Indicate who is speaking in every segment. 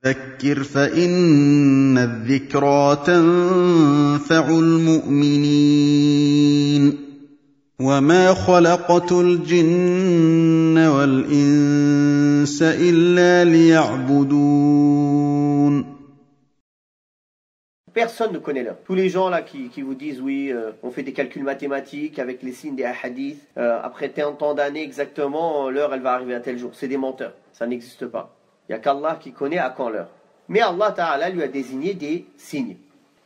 Speaker 1: فذكر فإن الذكرى تنفع المؤمنين وما خلقت الجن والإنس إلا ليعبدون.
Speaker 2: Personne ne connaît l'heure. Tous les gens là qui vous disent oui, on fait des calculs mathématiques avec les signes des hadiths, après tant d'années exactement, l'heure elle va arriver à tel jour. C'est des menteurs, ça n'existe pas. Il n'y a qu'Allah qui connaît à quand l'heure. Mais Allah Ta'ala lui a désigné des signes.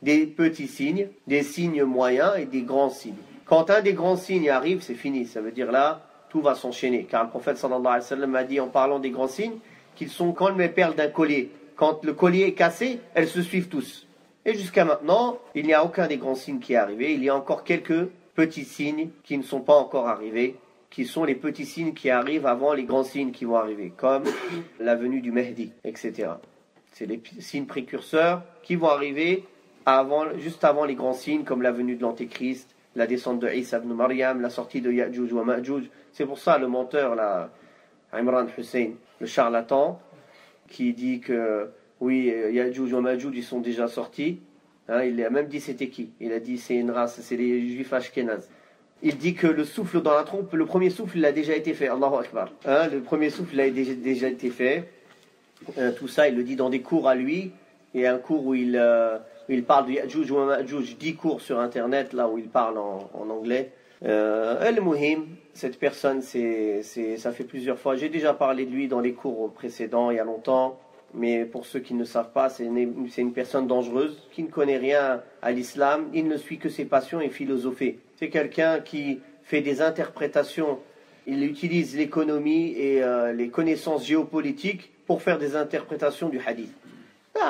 Speaker 2: Des petits signes, des signes moyens et des grands signes. Quand un des grands signes arrive, c'est fini. Ça veut dire là, tout va s'enchaîner. Car le prophète sallallahu alayhi wa sallam a dit en parlant des grands signes qu'ils sont comme les perles d'un collier. Quand le collier est cassé, elles se suivent tous. Et jusqu'à maintenant, il n'y a aucun des grands signes qui est arrivé. Il y a encore quelques petits signes qui ne sont pas encore arrivés, qui sont les petits signes qui arrivent avant les grands signes qui vont arriver, comme la venue du Mahdi, etc. C'est les signes précurseurs qui vont arriver juste avant les grands signes, comme la venue de l'Antéchrist, la descente de Isa ibn Maryam, la sortie de Ya'juj wa Ma'juj. C'est pour ça le menteur, là, Imran Hussein, le charlatan, qui dit que oui, Ya'juj wa Ma'juj, ils sont déjà sortis. Hein, il a même dit c'était qui. Il a dit c'est une race, c'est les juifs ashkénazes. Il dit que le souffle dans la trompe, le premier souffle, il a déjà été fait. Allahu Akbar. Hein, le premier souffle, il a déjà été fait. Tout ça, il le dit dans des cours à lui. Il y a un cours où il parle de Ya'juj wa Ma'juj, 10 cours sur Internet, là où il parle en anglais. Al-Muhim, cette personne, ça fait plusieurs fois. J'ai déjà parlé de lui dans les cours précédents, il y a longtemps. Mais pour ceux qui ne savent pas, c'est une personne dangereuse, qui ne connaît rien à l'islam, il ne suit que ses passions et philosopher. C'est quelqu'un qui fait des interprétations, il utilise l'économie et les connaissances géopolitiques pour faire des interprétations du hadith.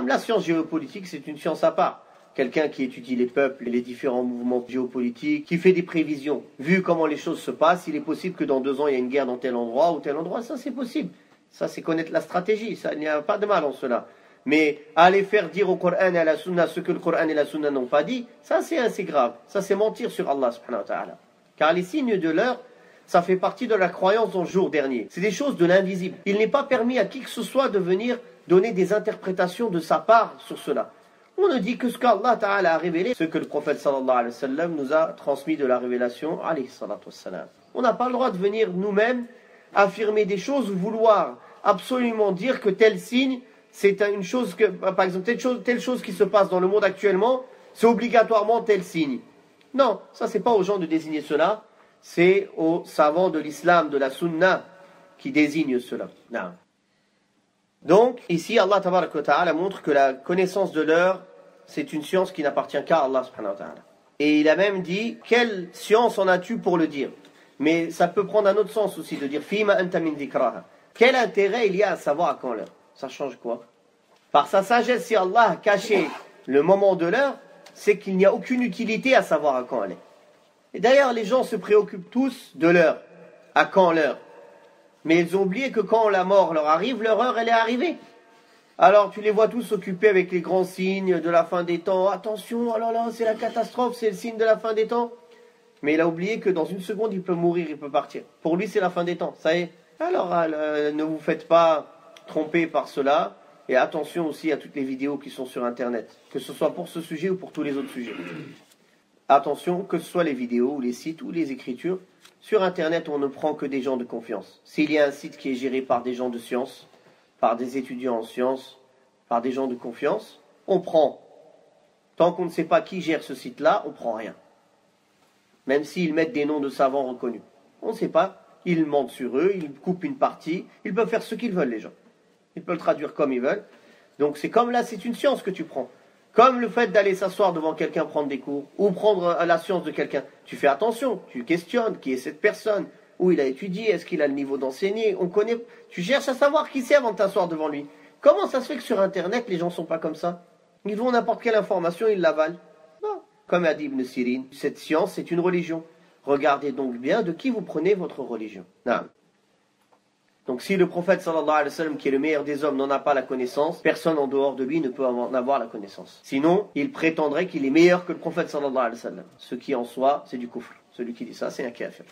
Speaker 2: La science géopolitique, c'est une science à part. Quelqu'un qui étudie les peuples et les différents mouvements géopolitiques, qui fait des prévisions. Vu comment les choses se passent, il est possible que dans 2 ans, il y ait une guerre dans tel endroit ou tel endroit, ça c'est possible. Ça, c'est connaître la stratégie. Ça, il n'y a pas de mal en cela. Mais aller faire dire au Coran et à la Sunna ce que le Coran et la Sunna n'ont pas dit, ça, c'est assez grave. Ça, c'est mentir sur Allah subhanahu wa ta'ala. Car les signes de l'heure, ça fait partie de la croyance dans le jour dernier. C'est des choses de l'invisible. Il n'est pas permis à qui que ce soit de venir donner des interprétations de sa part sur cela. On ne dit que ce qu'Allah ta'ala a révélé, ce que le prophète sallallahu alayhi wa sallam nous a transmis de la révélation, alayhi salatu wassalam. On n'a pas le droit de venir nous-mêmes affirmer des choses ou vouloir absolument dire que tel signe, c'est une chose que, par exemple, telle chose qui se passe dans le monde actuellement, c'est obligatoirement tel signe. Non, ça c'est pas aux gens de désigner cela, c'est aux savants de l'islam, de la sunna, qui désignent cela. Non. Donc, ici, Allah tabaraka wa ta'ala montre que la connaissance de l'heure, c'est une science qui n'appartient qu'à Allah subhanahu wa ta'ala. Et il a même dit, quelle science en as-tu pour le dire? Mais ça peut prendre un autre sens aussi, de dire Fima anta min dhikraha. Quel intérêt il y a à savoir à quand l'heure? Ça change quoi? Par sa sagesse, si Allah a caché le moment de l'heure, c'est qu'il n'y a aucune utilité à savoir à quand elle est. Et d'ailleurs, les gens se préoccupent tous de l'heure. À quand l'heure? Mais ils ont oublié que quand la mort leur arrive, leur heure, elle est arrivée. Alors tu les vois tous occupés avec les grands signes de la fin des temps. Attention, oh là là, c'est la catastrophe, c'est le signe de la fin des temps. Mais il a oublié que dans une seconde, il peut mourir, il peut partir. Pour lui, c'est la fin des temps. Ça y est. Alors, ne vous faites pas tromper par cela. Et attention aussi à toutes les vidéos qui sont sur Internet. Que ce soit pour ce sujet ou pour tous les autres sujets. Attention, que ce soit les vidéos, ou les sites, ou les écritures. Sur Internet, on ne prend que des gens de confiance. S'il y a un site qui est géré par des gens de science, par des étudiants en sciences, par des gens de confiance, on prend. Tant qu'on ne sait pas qui gère ce site-là, on ne prend rien. Même s'ils mettent des noms de savants reconnus. On ne sait pas, ils mentent sur eux, ils coupent une partie, ils peuvent faire ce qu'ils veulent les gens. Ils peuvent le traduire comme ils veulent. Donc c'est comme là, c'est une science que tu prends. Comme le fait d'aller s'asseoir devant quelqu'un, prendre des cours, ou prendre la science de quelqu'un. Tu fais attention, tu questionnes qui est cette personne, où il a étudié, est-ce qu'il a le niveau d'enseigner, on connaît. Tu cherches à savoir qui c'est avant de t'asseoir devant lui. Comment ça se fait que sur Internet, les gens ne sont pas comme ça? Ils vont n'importe quelle information, ils l'avalent. Non. Comme a dit Ibn Sirin, cette science, c'est une religion. Regardez donc bien de qui vous prenez votre religion. Non. Donc si le prophète sallallahu alayhi wa sallam, qui est le meilleur des hommes, n'en a pas la connaissance, personne en dehors de lui ne peut en avoir la connaissance. Sinon, il prétendrait qu'il est meilleur que le prophète sallallahu alayhi wa sallam. Ce qui en soi, c'est du kufr. Celui qui dit ça, c'est un kafir.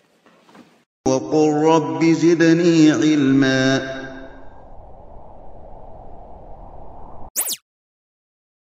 Speaker 1: وَقُلْ رَبِّ زِدْنِي عِلْمًا